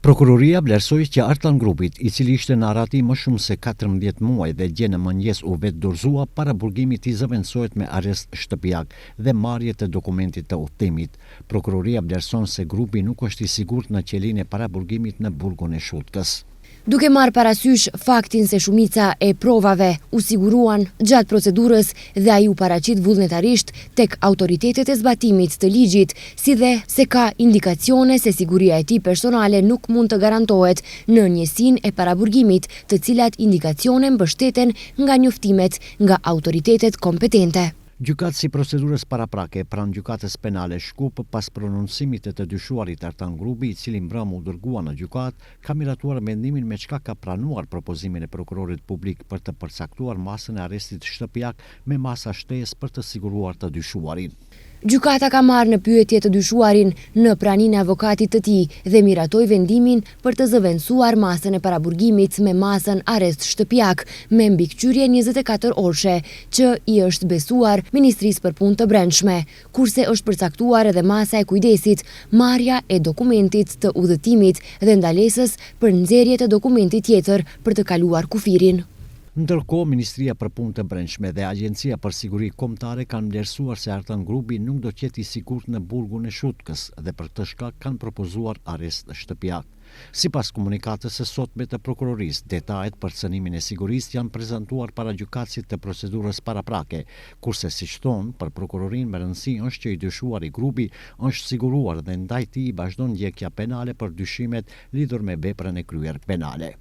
Prokuroria vlerësoi që Artan Grupit, i cili ishte në arati më shumë se 14 muaj dhe dje në mëngjes u vetë dorëzua, para burgimit i zëvendësohet me arrest shtëpiak dhe marrje të dokumentit të udhëtimit. Prokuroria vlerëson se grupi nuk është i sigurt në qelinë e paraburgimit në burgun e Shutkës. Duke marrë parasysh faktin se shumica e provave u siguruan gjatë procedurës dhe ai u paraqit vullnetarisht tek autoritetet e zbatimit të ligjit, si dhe se ka indikacione se siguria e tij personale nuk mund të garantohet në njësinë e paraburgimit, të cilat indikacione mbështeten nga njoftimet nga autoritetet kompetente. Gjykatësi procedurës paraprake pranë gjykatës penale Shkup pas prononcimit të dyshuarit Artan Grupi, i cili mbrëmë u dërgua në gjykatë, ka miratuar mendimin me çka ka pranuar propozimin e prokurorit publik për të përcaktuar masën e arrestit shtëpiak me masa shtesë për të siguruar të dyshuarin. Gjykata ka marrë në pyetje të dyshuarin në praninë e avokatit të tij dhe miratoi vendimin për të zëvendësuar masën e paraburgimit me masën arrest shtëpiak me mbikëqyrje 24 orëshe, që i është besuar Ministrisë për Punë të Brendshme, kurse është përcaktuar edhe masa e kujdesit, marrja e dokumentit të udhëtimit dhe ndalesës për nxjerrje të dokumentit tjetër për të kaluar kufirin. Ndërkohë, Ministria për Punë të Brendshme dhe Agjencia për Siguri Kombëtare kanë vlerësuar se Artan Grupi nuk do të jetë i sigurt në burgun e Shutkës dhe për këtë shkak kanë propozuar arrest shtëpiak. Sipas komunikatës së sotme të prokurorisë, detajet për cënimin e sigurisë janë prezantuar para gjykatësit të procedurës paraprake, kurse siç thonë, për prokurorinë më rëndësi është që i dyshuari grupi është siguruar dhe ndaj tij vazhdon ndjekja penale për dyshimet lidhur me veprën e kryer penale.